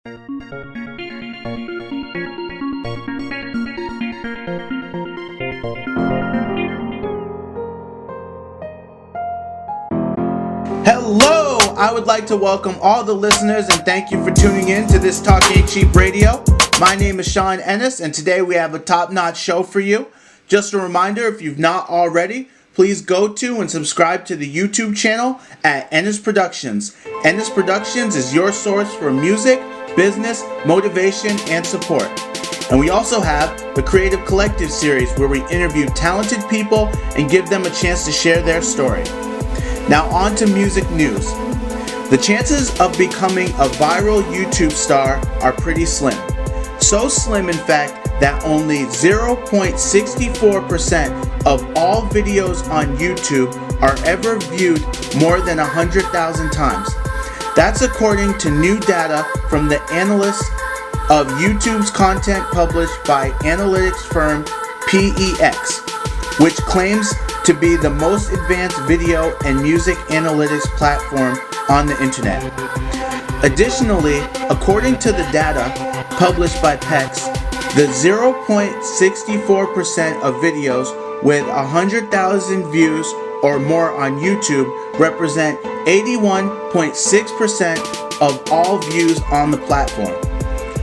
Hello! I would like to welcome all the listeners and thank you for tuning in to this Talk Ain't Cheap Radio. My name is Sean Ennis, and today we have a top-notch show for you. Just a reminder, if you've not already, please go to and subscribe to the YouTube channel at Ennis Productions. Ennis Productions is your source for music, business, motivation, and support. And we also have the Creative Collective series where we interview talented people and give them a chance to share their story. Now on to music news. The chances of becoming a viral YouTube star are pretty slim. So slim, in fact, that only 0.64% of all videos on YouTube are ever viewed more than 100,000 times. That's according to new data from the analysts of YouTube's content published by analytics firm PEX, which claims to be the most advanced video and music analytics platform on the internet. Additionally, according to the data published by PEX, the 0.64% of videos with 100,000 views or more on YouTube represent 81.6% of all views on the platform.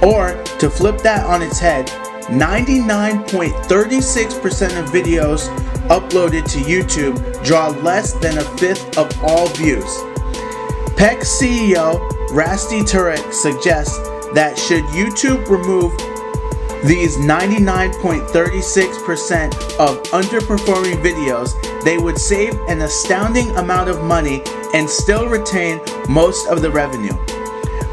Or, to flip that on its head, 99.36% of videos uploaded to YouTube draw less than a fifth of all views. PEX CEO Rusty Turek suggests that should YouTube remove these 99.36% of underperforming videos, they would save an astounding amount of money and still retain most of the revenue.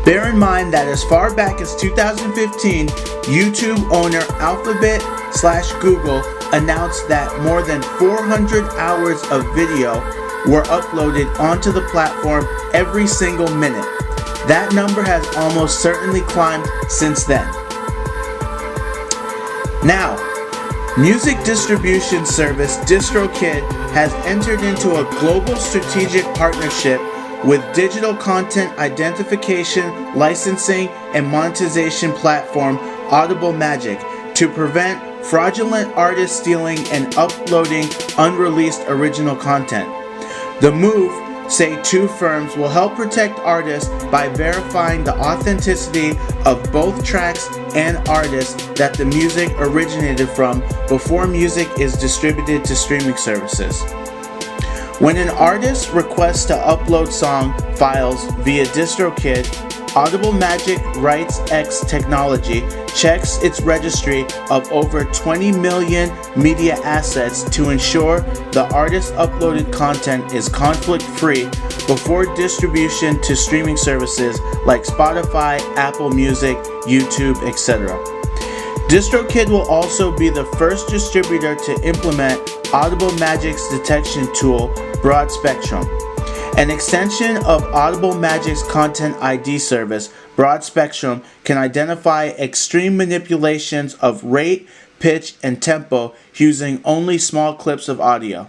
Bear in mind that as far back as 2015, YouTube owner Alphabet/Google announced that more than 400 hours of video were uploaded onto the platform every single minute. That number has almost certainly climbed since then. Now, music distribution service DistroKid has entered into a global strategic partnership with digital content identification, licensing, and monetization platform Audible Magic to prevent fraudulent artist stealing and uploading unreleased original content. The move, say two firms, will help protect artists by verifying the authenticity of both tracks and artists that the music originated from before music is distributed to streaming services. When an artist requests to upload song files via DistroKid, Audible Magic Rights X technology checks its registry of over 20 million media assets to ensure the artist's uploaded content is conflict-free before distribution to streaming services like Spotify, Apple Music, YouTube, etc. DistroKid will also be the first distributor to implement Audible Magic's detection tool, Broad Spectrum. An extension of Audible Magic's content ID service, Broad Spectrum, can identify extreme manipulations of rate, pitch, and tempo using only small clips of audio.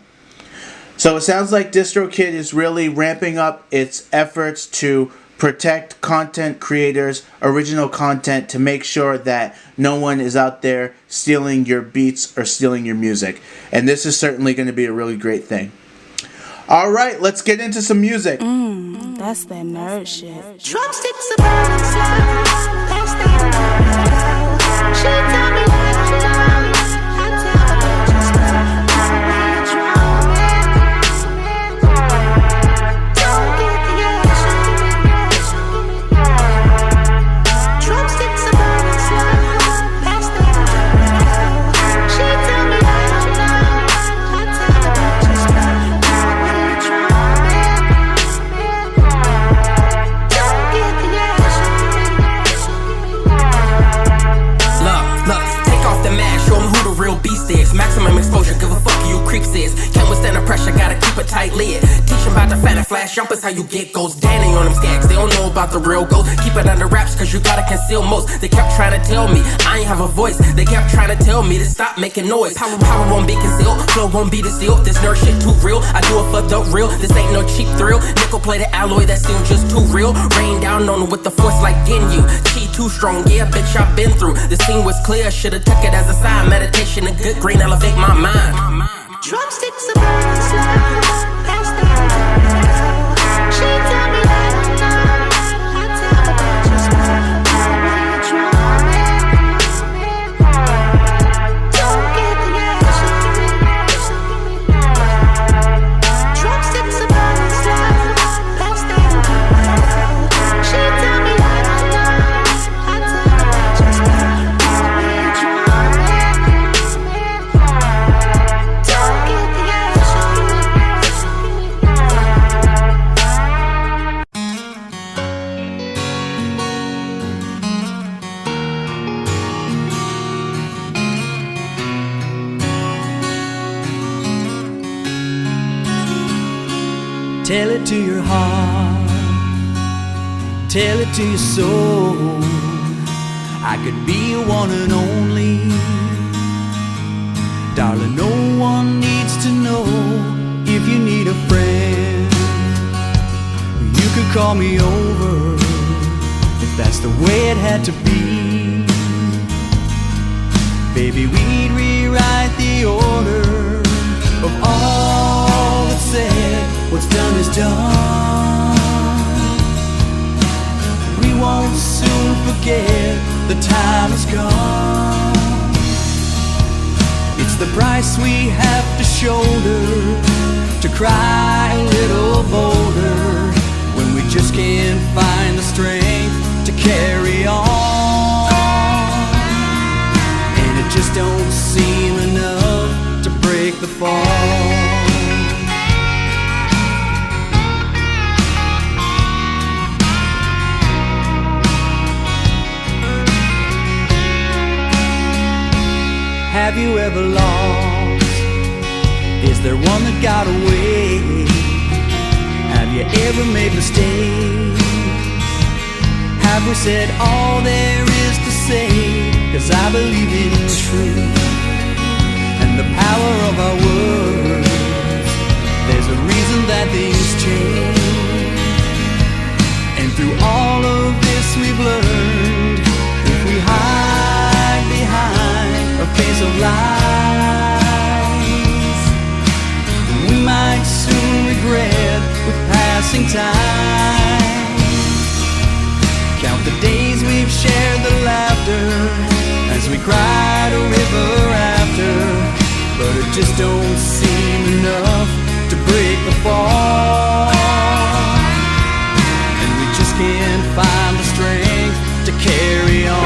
So it sounds like DistroKid is really ramping up its efforts to protect content creators, original content, to make sure that no one is out there stealing your beats or stealing your music. And this is certainly going to be a really great thing. All right, let's get into some music. That's that nerd shit. Drumsticks are burning slow. That's that nerd. She tell me what to do. I tell her just go. I'm really drumming. Don't get the action. Drumsticks are burning slow. That's that nerd. She tell me what to do. I tell her just go. Maximum exposure, give a fuck who you creeps is. Can't withstand the pressure, gotta keep a tight lid. Teach them about the fan and flash jumpers, how you get goes. Danny on them skags, they don't know about the real ghost. Keep it under wraps, cause you gotta conceal most. They kept trying to tell me, I ain't have a voice. They kept trying to tell me to stop making noise. Power won't be concealed, flow won't be distilled. This nerd shit too real, I do it for the real. This ain't no cheap thrill. Nickel plated alloy, that's still just too real. Rain down on them with the force like Ginyu. Chi too strong. Yeah, bitch, I've been through. The scene was clear, should've took it as a sign. Meditation and good green elevate my mind. Drumsticks are burning slow. That's the way. She tell me I don't know. I tell her don't just know. When you're drumming, don't get the action. Drumsticks are burning slow. That's the way. She tell me I don't know. I tell her don't just know. When you're drumming, don't get the action. Tell it to your heart, tell it to your soul. I could be your one and only. Darling, no one needs to know. If you need a friend, you could call me over. If that's the way it had to be, baby, we'd rewrite the order of all that's said. What's done is done. We won't soon forget. The time has come. It's the price we have to shoulder, to cry a little bolder when we just can't find the strength to carry on. And it just don't seem enough to break the fall. Have you ever lost? Is there one that got away? Have you ever made mistakes? Have we said all there is to say? 'Cause I believe in truth and the power of our words. There's a reason that things change, and through all of this we've learned, if we hide behind a face of lies, we might soon regret with passing time. Count the days we've shared the laughter as we cried a river after, but it just don't seem enough to break the fall. And we just can't find the strength to carry on.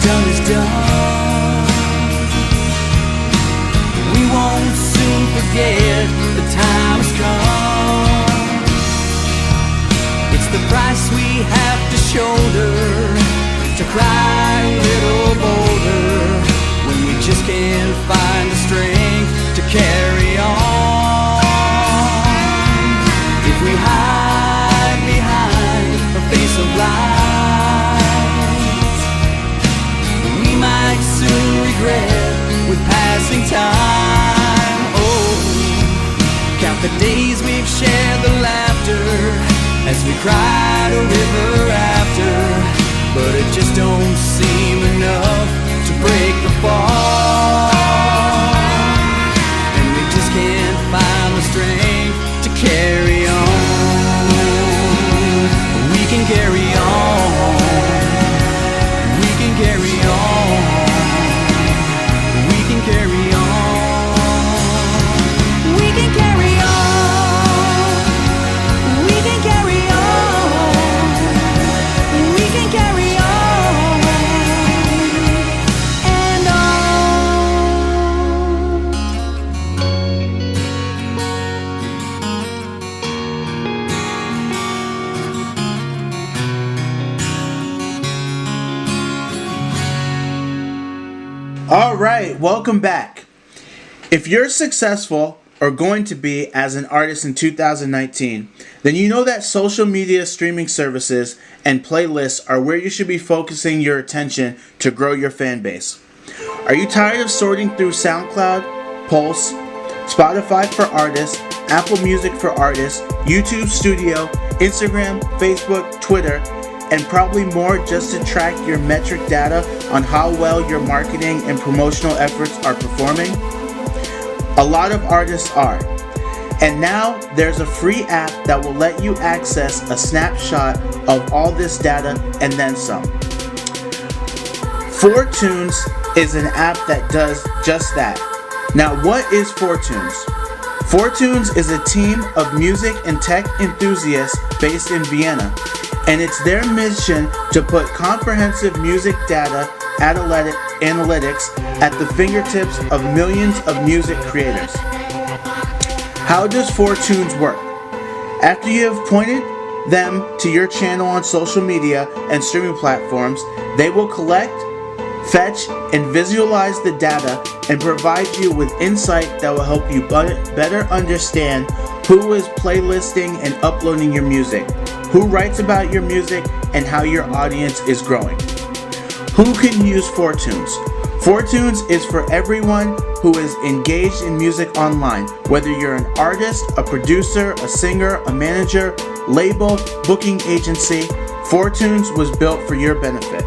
Done is done. We won't soon forget. The time has come. It's the price we have to shoulder, to cry a little bolder when we just can't find the strength to carry on. If we hide behind a face of lies, might soon regret with passing time. Oh, count the days we've shared the laughter as we cried a river after, but it just don't seem enough to break the fall. And we just can't find the strength to carry on. We can carry on. We can carry on. We can carry on. We can carry on. We can carry on. We can carry on and on. All right, welcome back. If you're successful or going to be as an artist in 2019, then you know that social media streaming services and playlists are where you should be focusing your attention to grow your fan base. Are you tired of sorting through SoundCloud, Pulse, Spotify for artists, Apple Music for artists, YouTube Studio, Instagram, Facebook, Twitter, and probably more just to track your metric data on how well your marketing and promotional efforts are performing? A lot of artists are. And now there's a free app that will let you access a snapshot of all this data and then some. 4Tunes is an app that does just that. Now, what is 4Tunes? 4Tunes is a team of music and tech enthusiasts based in Vienna, and it's their mission to put comprehensive music data analytics at the fingertips of millions of music creators. How does 4Tunes work? After you have pointed them to your channel on social media and streaming platforms, they will collect, fetch, and visualize the data and provide you with insight that will help you better understand who is playlisting and uploading your music, who writes about your music, and how your audience is growing. Who can use 4Tunes? 4Tunes is for everyone who is engaged in music online, whether you're an artist, a producer, a singer, a manager, label, booking agency. 4Tunes was built for your benefit.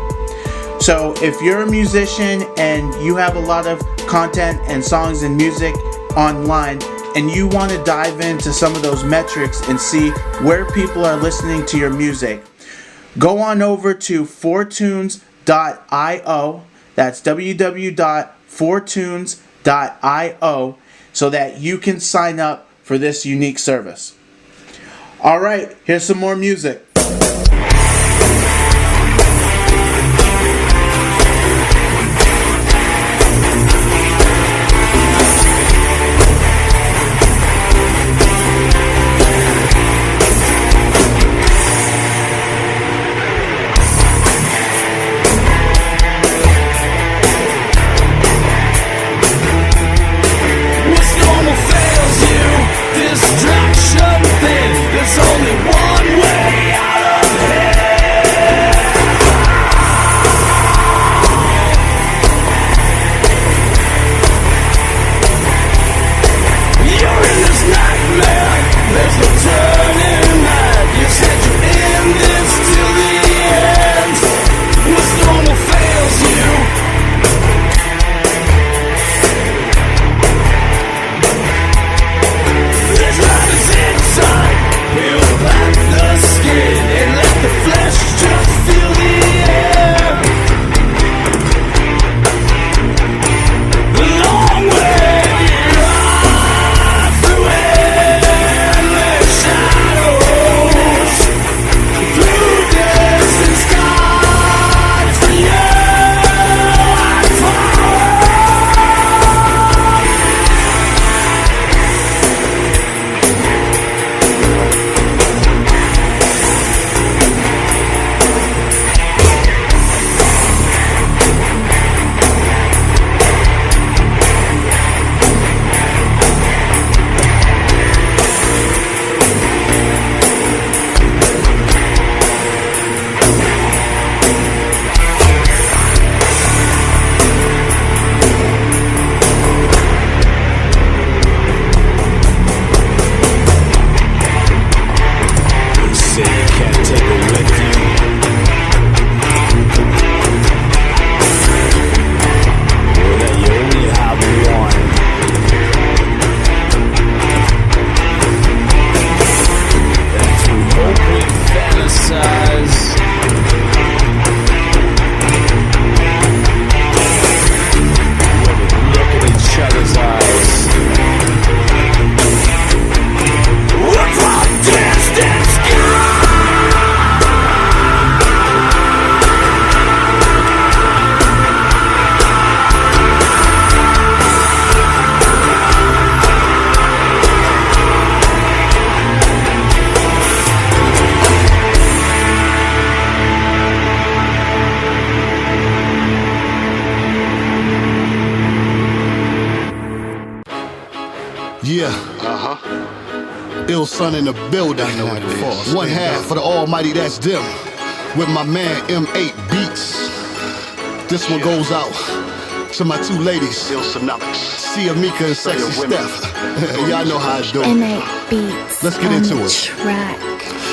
So if you're a musician and you have a lot of content and songs and music online, and you want to dive into some of those metrics and see where people are listening to your music, go on over to 4tunes.io. That's www.4tunes.io so that you can sign up for this unique service. All right, here's some more music. Distraction thing, there's only one way out. Ill son in the building. One half for the almighty, that's them. With my man M8 Beats. This one goes out to my two ladies, Sia, Mika, and Sexy Steph. Y'all know how I do. N8 beats. Let's get into it. Track.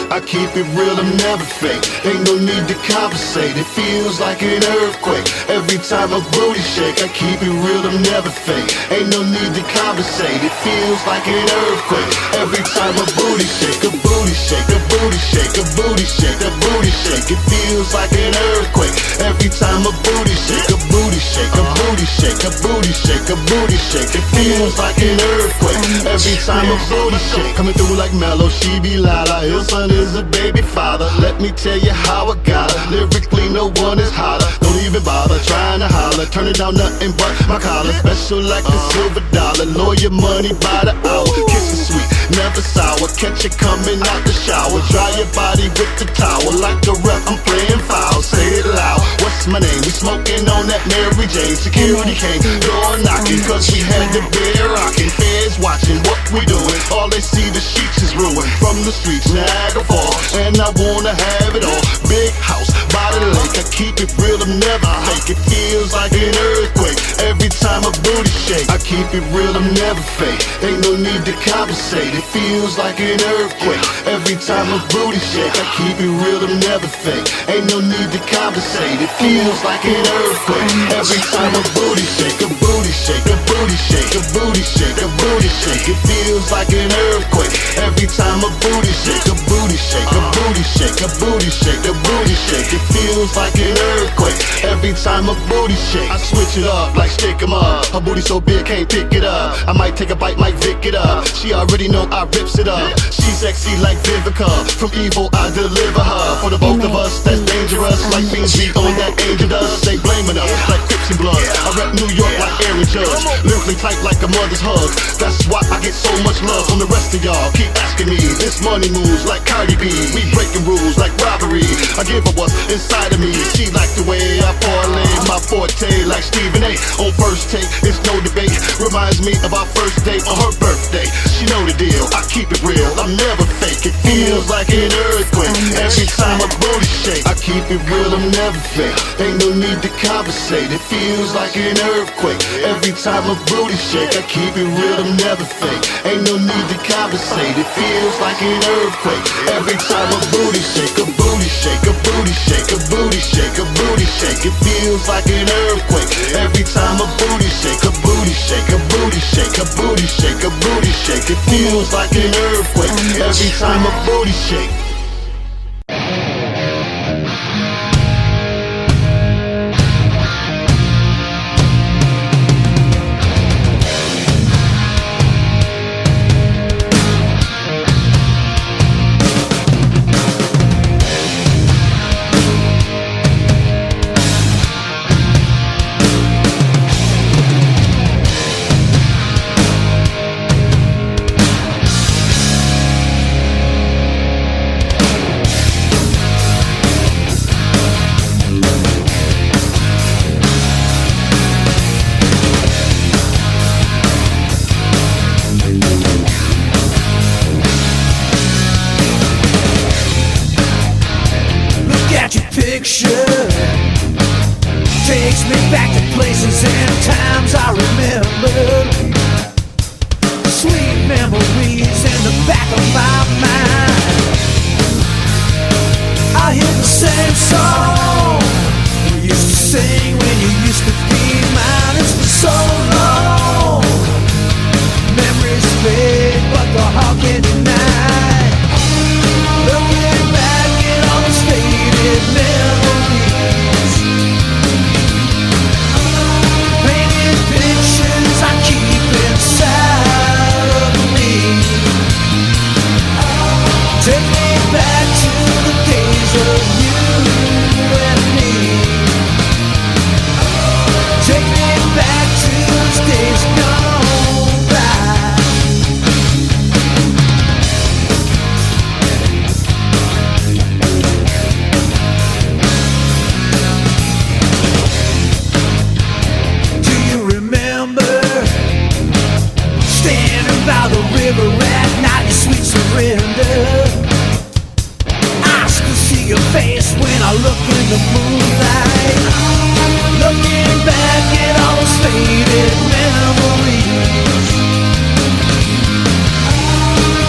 I keep it real, I'm never fake. Ain't no need to compensate. It feels like an earthquake every time a booty shake. I keep it real, I'm never fake. Ain't no need to compensate. It feels like an earthquake every time a booty shake. A booty shake, a booty shake, a booty shake, a booty shake. It feels like an earthquake every time a booty shake. A booty shake, a booty shake, a booty shake, a booty shake. It feels like an earthquake every time a booty shake. Coming through like Mellow, she be louder. His son is a baby father. Let me tell you how I got her. Lyrically, no one is hotter. Don't even bother trying to holler. Turn it down, nothing but my collar. Special like a silver dollar. Lawyer money by the hour. Kiss it sweet, never sour. Catch it coming out the shower. Dry your body with the towel. Like the rep, I'm playing foul. Say it loud. What's my name? We smoking on that Mary Jane. Security came, door knocking, cause we had the beer rocking. Feds watching what we doing. All they see the sheets is ruined. From the streets, Niagara Falls. And I wanna have it all. Big house, by the lake. I keep it real, I'm never fake. It feels like an earthquake every time a booty shake. I keep it real, I'm never fake. Ain't no need to compensate. It feels like an earthquake every time a booty shake. I keep it real, I'm never fake. Ain't no need to compensate. It feels like an earthquake every time a booty shake. A booty shake, a booty shake, a booty shake, a booty shake. It feels like an earthquake every time a booty shake. A booty shake, a booty shake, a booty shake, a booty shake. It feels like an earthquake every time a booty shake. I switch it up like stick 'em up. Her booty so big, can't pick it up. I might take a bite, might Vic it up. She already know I rips it up. She's sexy like Vivica. From evil, I deliver her. For the both of us, that's dangerous. Like things beat on that angel dust. They blaming us like Crips and Blood. I rep New York like Aaron Judge. Lyrically tight like a mother's hug. That's why I get so much love from the rest of y'all. Keep asking me. This money moves like Cardi B. We breaking rules like robbery. I give her what's inside of me. She like the way I parlay my forte like Stephen A. On first take, it's no debate. Reminds me of our first date on her birthday. She know the deal. I keep it real. I'm never fake. It feels like an earthquake every time a booty shake. I keep it real. I'm never fake. Ain't no need to compensate. It feels like an earthquake every time a booty shake. I keep it real. I'm never fake. Ain't no need to compensate. It feels like an earthquake every time a booty shake. A booty shake, a booty shake, a booty shake, a booty shake. It feels like an earthquake every time a booty shake. A booty shake, a booty shake, a booty shake, a booty shake. It feels like an earthquake every time a booty shake. Takes me back to places and times I remember. Sweet memories in the back of my mind. I hear the same song we used to sing when you used to be mine. It's been so long. Memories fade, but the heart can't deny. Looking back at all those faded memories, painted pictures I keep inside of me. Take me back to the days of you. look in the moonlight, looking back at all those faded memories,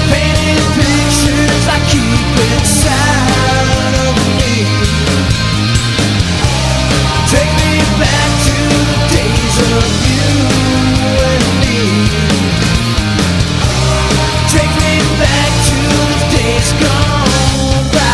painted pictures I keep inside of me. Take me back to the days of you and me. Take me back to the days gone by.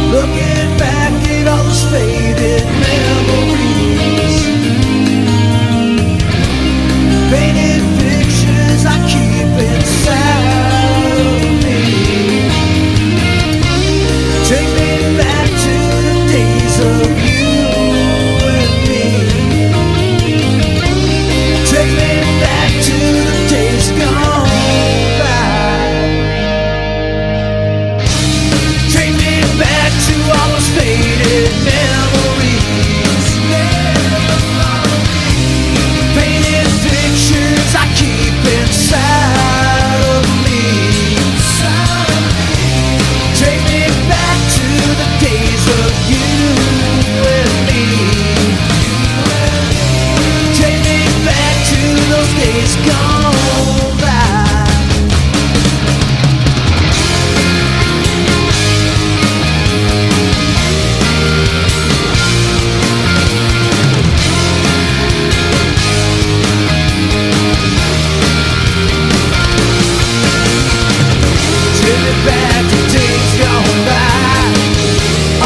Looking back at all those faded memories, painted pictures I keep inside of me. Take me back to the days of you and me. Take me back to the days gone by. Take me back to all those faded memories, painted pictures I keep inside of me. Take me back to the days of you and me. Take me back to those days gone by. Take me back to days gone by,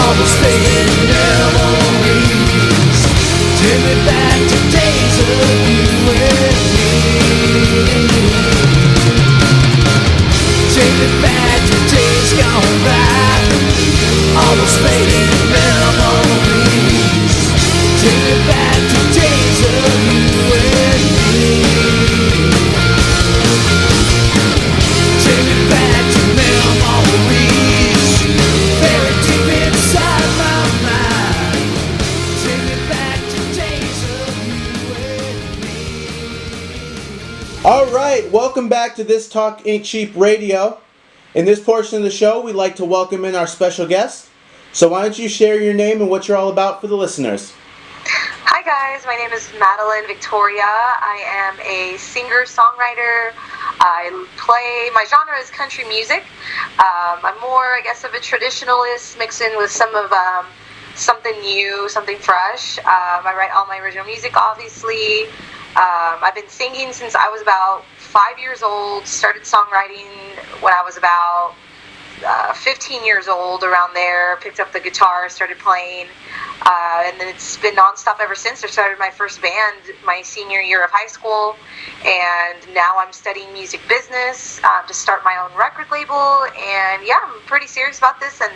all those faded memories. Take me back to days of you and me. Take me back to days gone by, all those faded memories. Take me back to days of you and me. Take me back to memories, buried deep inside my mind. Take me back to days of you and me. All right, welcome back to This Talk Ain't Cheap Radio. In this portion of the show, we'd like to welcome in our special guest. So why don't you share your name and what you're all about for the listeners? Hi guys, my name is Madelyn Victoria. I am a singer-songwriter. My genre is country music. I'm more, I guess, of a traditionalist mixed in with some of something new, something fresh. I write all my original music, obviously. I've been singing since I was about 5 years old. Started songwriting when I was about 15 years old, around there. Picked up the guitar, started playing. And then it's been nonstop ever since. I started my first band my senior year of high school, and now I'm studying music business to start my own record label. And yeah, I'm pretty serious about this, and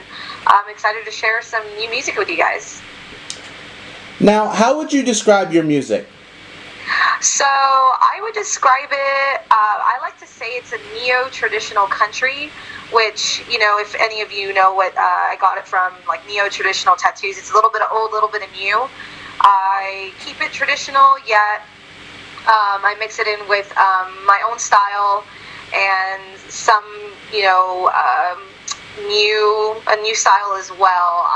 I'm excited to share some new music with you guys. Now, how would you describe your music? So I would describe it, I like to say it's a neo-traditional country, which, you know, if any of you know what I got it from, like neo-traditional tattoos, it's a little bit of old, a little bit of new. I keep it traditional, yet I mix it in with my own style and some, you know, a new style as well.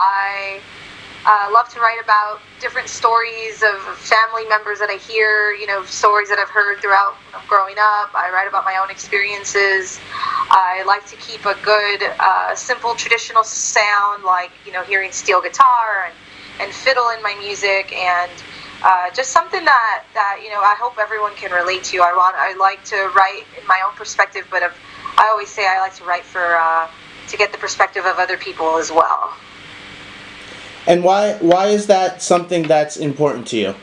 love to write about different stories of family members that I hear, stories that I've heard throughout growing up. I write about my own experiences. I like to keep a good, simple, traditional sound, like, hearing steel guitar and fiddle in my music, and just something that I hope everyone can relate to. I like to write in my own perspective, but I always say I like to write to get the perspective of other people as well. And why is that something that's important to you?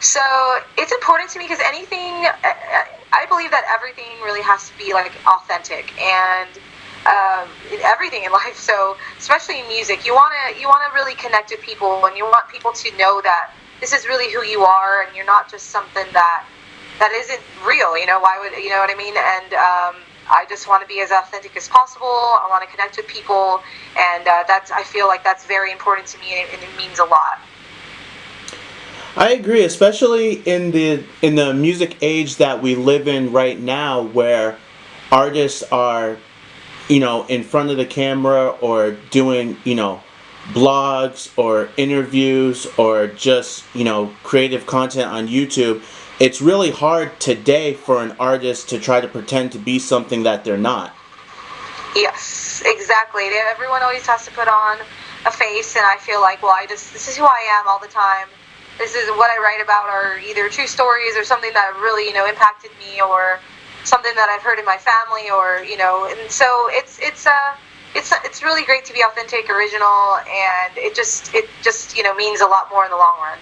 So it's important to me because I believe that everything really has to be like authentic, and everything in life. So especially in music, you wanna really connect with people, and you want people to know that this is really who you are, and you're not just something that isn't real. Why would what I mean? And I just want to be as authentic as possible. I want to connect with people, and I feel like that's very important to me, and it means a lot. I agree, especially in the music age that we live in right now, where artists are, in front of the camera, or doing, blogs or interviews, or just, creative content on YouTube. It's really hard today for an artist to try to pretend to be something that they're not. Yes, exactly. Everyone always has to put on a face, and I feel like, this is who I am all the time. This is what I write about, are either true stories or something that really, impacted me, or something that I've heard in my family, or, and so it's really great to be authentic, original, and it just means a lot more in the long run.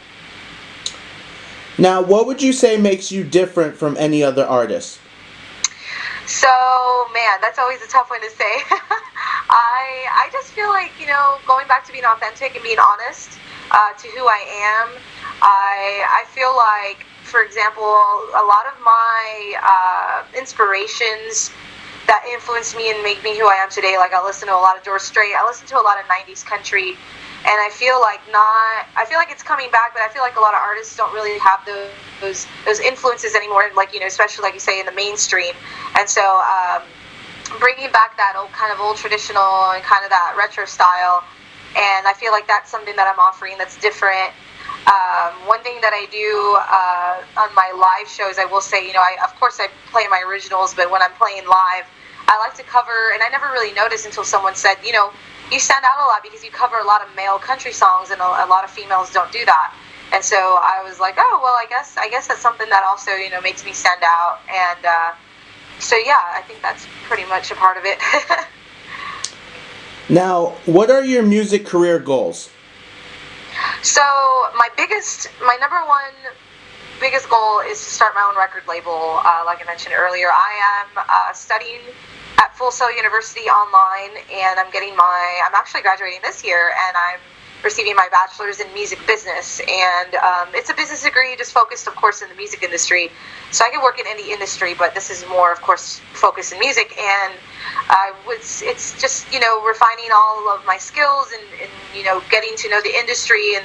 Now, what would you say makes you different from any other artist? So, man, that's always a tough one to say. I just feel like, going back to being authentic and being honest to who I am, I feel like, for example, a lot of my inspirations that influenced me and make me who I am today, like I listen to a lot of George Strait, I listen to a lot of 90s country, and I feel like it's coming back, but I feel like a lot of artists don't really have those influences anymore, like, especially like you say in the mainstream. And so bringing back that old traditional and kind of that retro style, and I feel like that's something that I'm offering that's different. One thing that I do on my live shows, I will say, of course I play my originals, but when I'm playing live, I like to cover, and I never really noticed until someone said, you stand out a lot because you cover a lot of male country songs, and a lot of females don't do that. And so I was like, oh, well, I guess that's something that also, makes me stand out. And so, yeah, I think that's pretty much a part of it. Now, what are your music career goals? So my number one biggest goal is to start my own record label. Like I mentioned earlier, I am studying at Full Sail University online, and I'm actually graduating this year, and I'm receiving my bachelor's in music business, and it's a business degree just focused, of course, in the music industry. So I can work in any industry, but this is more, of course, focused in music, and it's just, refining all of my skills, and getting to know the industry and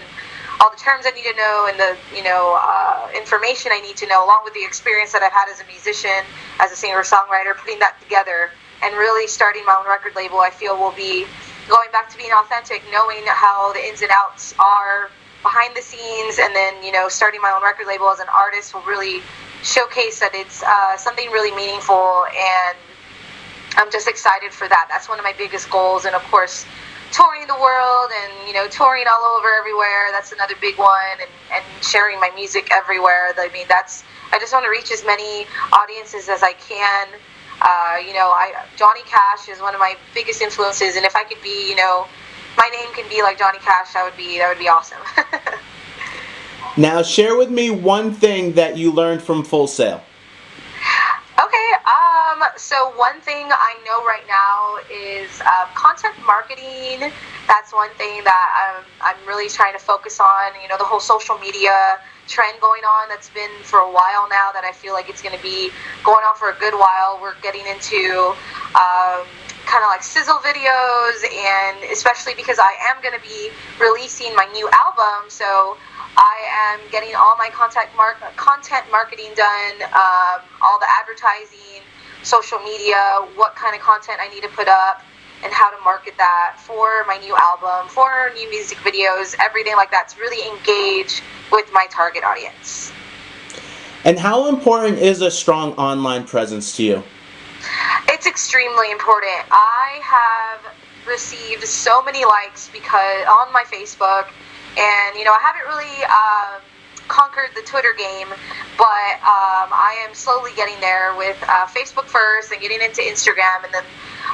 all the terms I need to know, and the information I need to know, along with the experience that I've had as a musician, as a singer-songwriter, putting that together and really starting my own record label. I feel will be going back to being authentic, knowing how the ins and outs are behind the scenes, and then starting my own record label as an artist will really showcase that it's something really meaningful, and I'm just excited for that. That's one of my biggest goals, and of course touring the world, and touring all over everywhere, that's another big one, and sharing my music everywhere. I mean, I just want to reach as many audiences as I can. Johnny Cash is one of my biggest influences, and if I could be, my name can be like Johnny Cash, that would be awesome. Now, share with me one thing that you learned from Full Sail. Okay, so one thing I know right now is content marketing. That's one thing that I'm really trying to focus on. The whole social media trend going on that's been for a while now, that I feel like it's going to be going on for a good while. We're getting into kind of like sizzle videos, and especially because I am going to be releasing my new album, so I am getting all my content marketing done, all the advertising, social media, what kind of content I need to put up, and how to market that for my new album, for new music videos, everything like that, to really engage with my target audience. And how important is a strong online presence to you? It's extremely important. I have received so many likes because on my Facebook, and I haven't really conquered the Twitter game, but I am slowly getting there with Facebook first and getting into Instagram, and then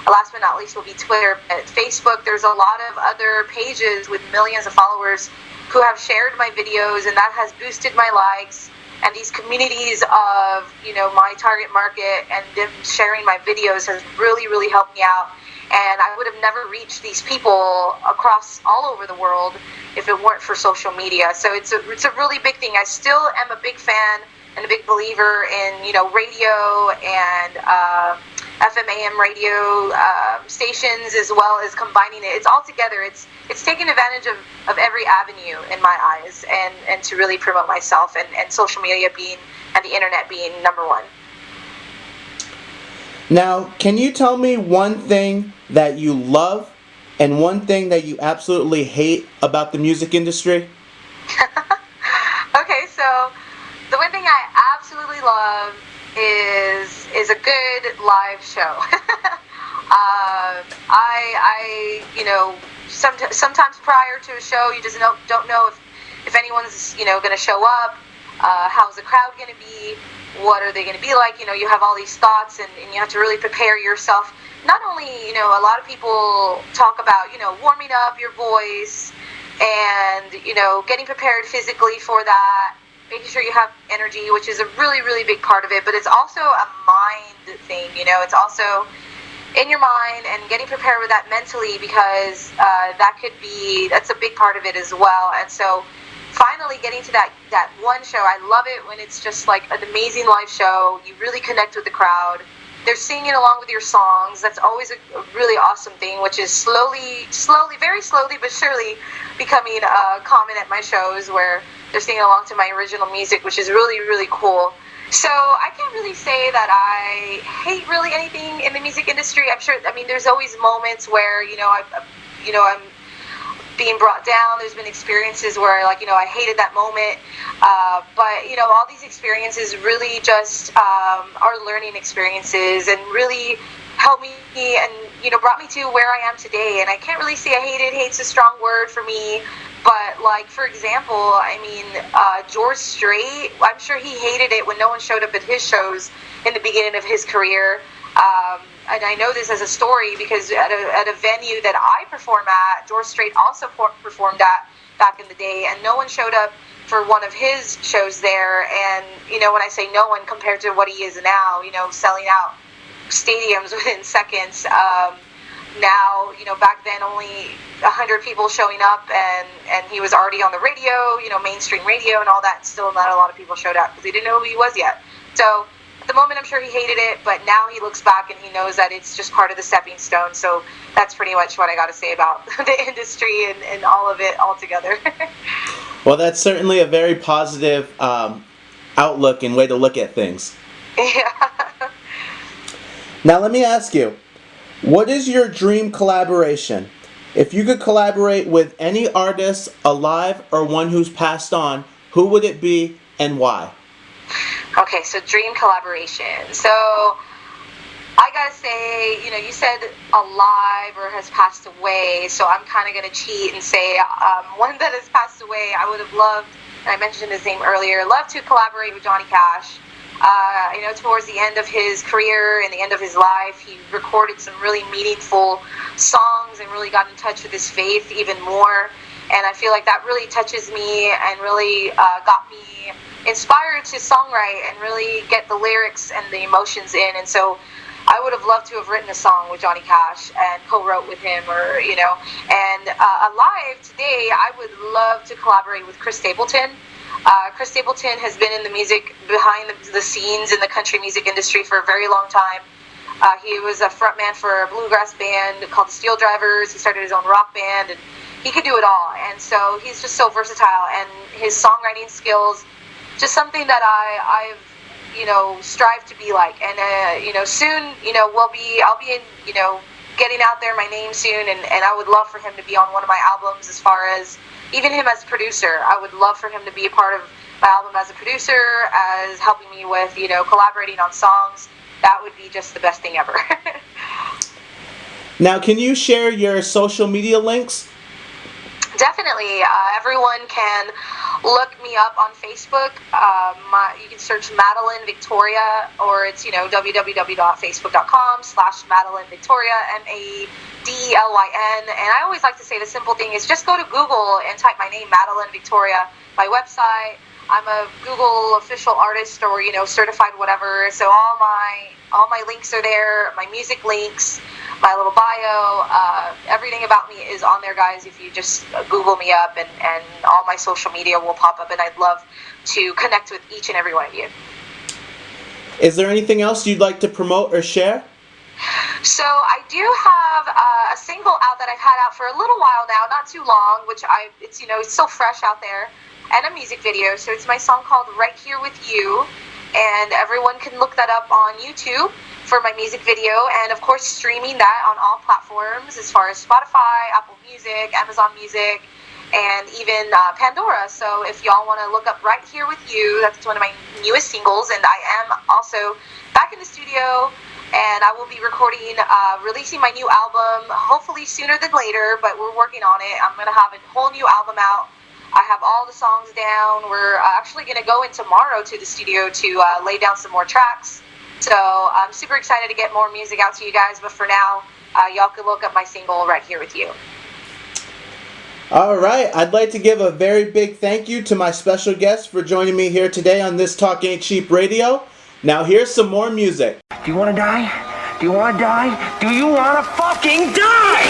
last but not least will be Twitter. At Facebook, there's a lot of other pages with millions of followers who have shared my videos, and that has boosted my likes. And these communities of, my target market and them sharing my videos has really, really helped me out. And I would have never reached these people across all over the world if it weren't for social media. So it's a really big thing. I still am a big fan and a big believer in, radio and FM AM radio stations, as well as combining it. It's all together. It's taking advantage of every avenue in my eyes, and to really promote myself, and social media and the internet being number one. Now, can you tell me one thing that you love and one thing that you absolutely hate about the music industry? Okay, so the one thing I absolutely love is a good live show. Sometimes prior to a show, you just don't know if anyone's going to show up. How's the crowd going to be? What are they going to be like? You have all these thoughts, and you have to really prepare yourself. Not only, a lot of people talk about, warming up your voice and, getting prepared physically for that, making sure you have energy, which is a really, really big part of it. But it's also a mind thing, it's also in your mind and getting prepared with that mentally, because that's a big part of it as well. And so finally getting to that one show, I love it when it's just like an amazing live show. You really connect with the crowd. They're singing along with your songs. That's always a really awesome thing, which is slowly, very slowly but surely becoming common at my shows, where they're singing along to my original music, which is really, really cool. So I can't really say that I hate really anything in the music industry. I'm sure, there's always moments where, I'm being brought down. There's been experiences where, I hated that moment. But, all these experiences really just are learning experiences, and really helped me and, brought me to where I am today. And I can't really say I hate it. Hate's a strong word for me. But, for example, George Strait, I'm sure he hated it when no one showed up at his shows in the beginning of his career. And I know this as a story because at a venue that I perform at, George Strait also performed at back in the day, and no one showed up for one of his shows there. And, when I say no one, compared to what he is now, selling out stadiums within seconds, now, back then only 100 people showing up, and he was already on the radio, mainstream radio and all that. Still not a lot of people showed up because they didn't know who he was yet. So at the moment, I'm sure he hated it, but now he looks back and he knows that it's just part of the stepping stone. So that's pretty much what I got to say about the industry and all of it all together. Well, that's certainly a very positive outlook and way to look at things. Yeah. Now let me ask you, what is your dream collaboration? If you could collaborate with any artist alive or one who's passed on, who would it be and why? Okay, so dream collaboration. So I gotta say, you said alive or has passed away, so I'm kind of gonna cheat and say one that has passed away. I would have loved, and I mentioned his name earlier, loved to collaborate with Johnny Cash. Towards the end of his career and the end of his life, he recorded some really meaningful songs and really got in touch with his faith even more. And I feel like that really touches me and really got me inspired to songwrite and really get the lyrics and the emotions in. And so I would have loved to have written a song with Johnny Cash and co-wrote with him, and alive today, I would love to collaborate with Chris Stapleton. Chris Stapleton has been in the music behind the scenes in the country music industry for a very long time. He was a frontman for a bluegrass band called the Steel Drivers. He started his own rock band, and he could do it all. And so he's just so versatile, and his songwriting skills, just something that I've strive to be like. And soon, I'll be in getting out there my name soon, and I would love for him to be on one of my albums. As far as even him as producer, I would love for him to be a part of my album as a producer, as helping me with, you know, collaborating on songs. That would be just the best thing ever. Now, can you share your social media links? Definitely. Everyone can look me up on Facebook. You can search Madelyn Victoria, or it's, you know, www.facebook.com/Madelyn Victoria, Madelyn. And I always like to say the simple thing is just go to Google and type my name, Madelyn Victoria, my website. I'm a Google official artist, or, you know, certified whatever. So all my links are there, my music links, my little bio, everything about me is on there, guys. If you just Google me up, and all my social media will pop up, and I'd love to connect with each and every one of you. Is there anything else you'd like to promote or share? So I do have a single out that I've had out for a little while now, not too long, which it's, you know, it's still fresh out there, and a music video. So it's my song called Right Here With You, and everyone can look that up on YouTube for my music video, and of course streaming that on all platforms as far as Spotify, Apple Music, Amazon Music, and even Pandora. So if y'all want to look up Right Here With You, that's one of my newest singles, and I am also back in the studio, and I will be recording, releasing my new album, hopefully sooner than later, but we're working on it. I'm going to have a whole new album out. I have all the songs down. We're actually going to go in tomorrow to the studio to lay down some more tracks. So I'm super excited to get more music out to you guys, but for now, y'all can look up my single Right Here With You. All right, I'd like to give a very big thank you to my special guest for joining me here today on This Talk Ain't Cheap Radio. Now here's some more music. Do you want to die? Do you want to die? Do you want to fucking die?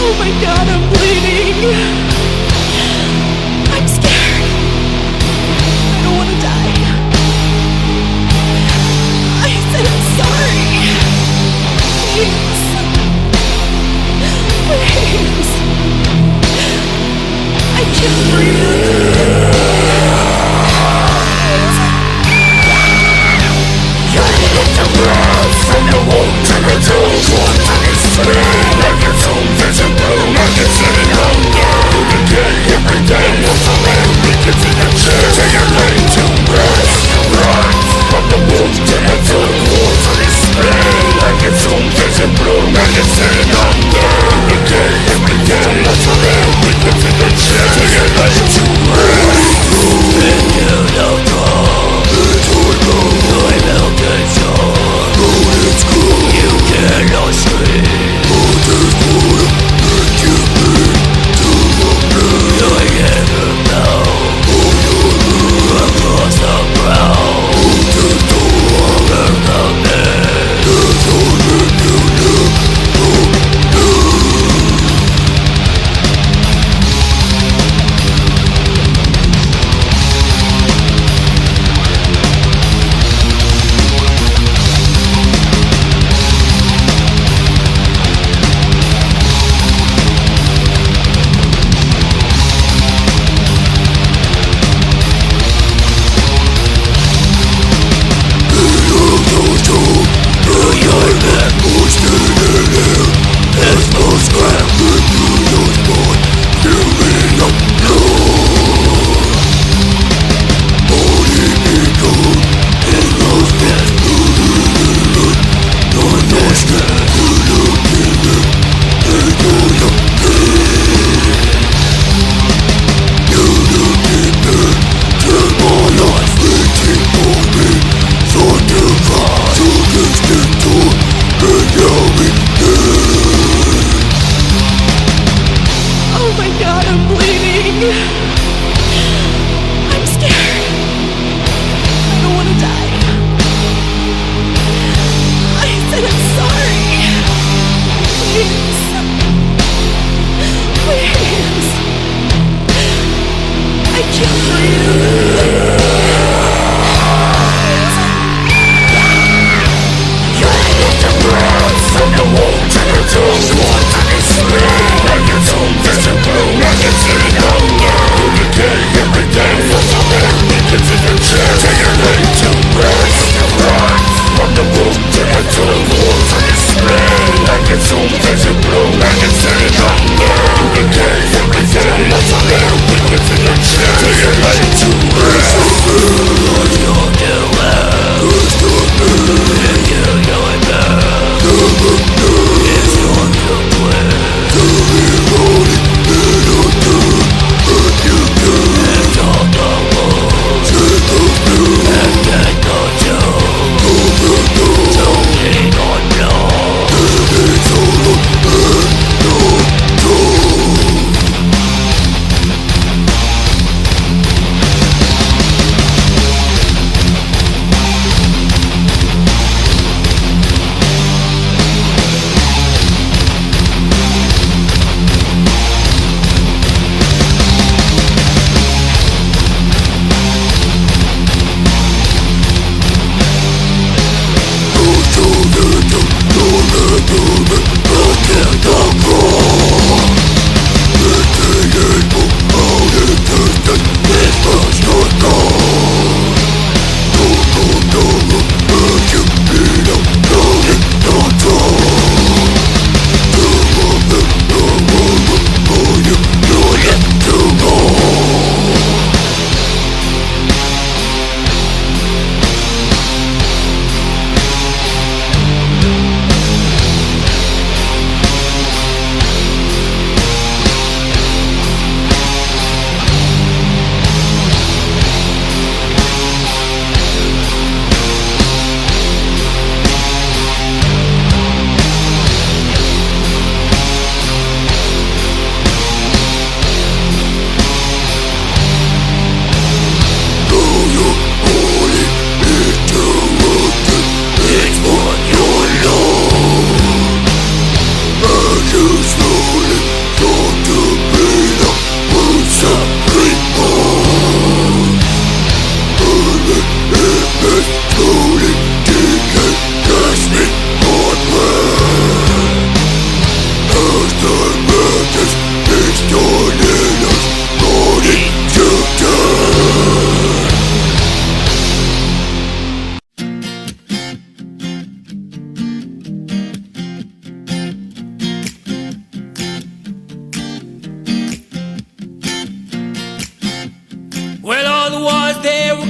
Oh my god, I'm bleeding. I'm scared. I don't want to die. I said I'm sorry. Please. Please. I can't breathe. From the womb to the toes, one to the spring, like its own vision blue, like it's sitting under. Every day, every day, what's the land? We get to the church, take your lane to rest, right. From the womb to the toes, one to the spring, like its own vision blue, like it's sitting under. Every day, what's the land? We get to the church, take your lane to rest. And you know, you cannot sleep. I never know. Oh my god, I'm bleeding. I'm scared. I don't want to die. I said I'm sorry. Please. Please. I can't breathe.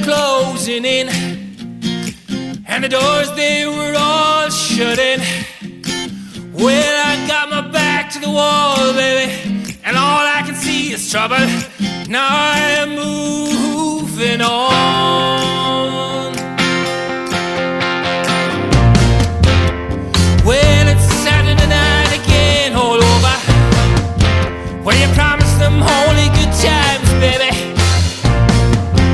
closing in, and the doors they were all shutting. Well, I got my back to the wall, baby, and all I can see is trouble. Now I am moving on. Well, it's Saturday night again, all over. Well, you promised them only good times, baby.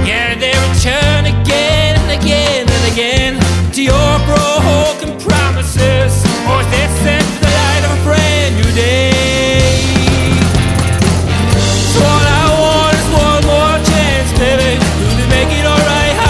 Yeah, they return again and again and again to your broken promises, or they send the light of a brand new day. So all I want is one more chance, baby. Do they make it alright?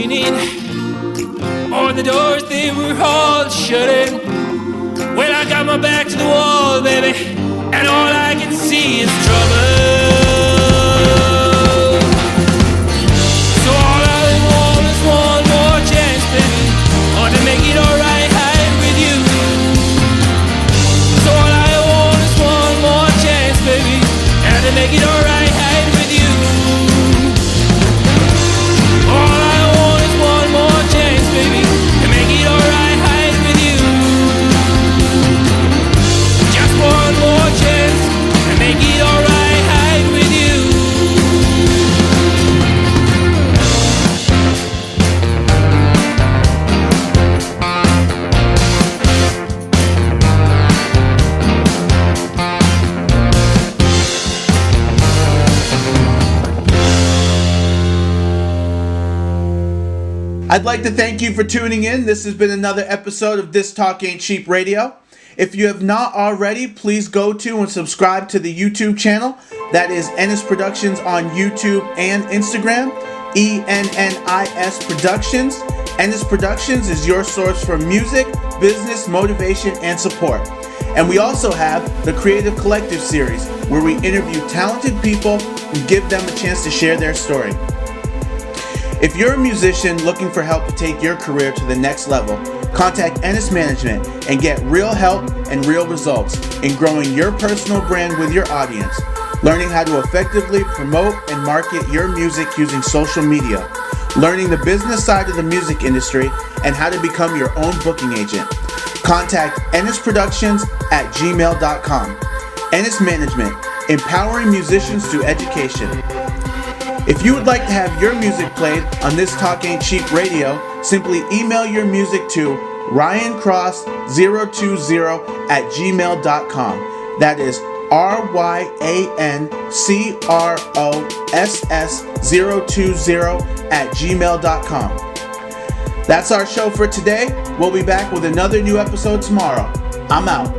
raining. All the doors, they were all shutting. Well, I got my back to the wall, baby, and all I can see is trouble. So all I want is one more chance, baby, or to make it alright with you. So all I want is one more chance, baby, and to make it alright with you. All I want is one more chance, baby, to make it alright with you. Just one more chance to make it alright with you. I'd like to thank you for tuning in. This has been another episode of This Talk Ain't Cheap Radio. If you have not already, please go to and subscribe to the YouTube channel. That is Ennis Productions on YouTube and Instagram. ENNIS Productions. Ennis Productions is your source for music, business, motivation, and support. And we also have the Creative Collective series, where we interview talented people and give them a chance to share their story. If you're a musician looking for help to take your career to the next level, contact Ennis Management and get real help and real results in growing your personal brand with your audience, learning how to effectively promote and market your music using social media, learning the business side of the music industry, and how to become your own booking agent. Contact ennisproductions@gmail.com. Ennis Management, empowering musicians through education. If you would like to have your music played on This Talk Ain't Cheap Radio, simply email your music to ryancross020@gmail.com. That is ryancross020@gmail.com. That's our show for today. We'll be back with another new episode tomorrow. I'm out.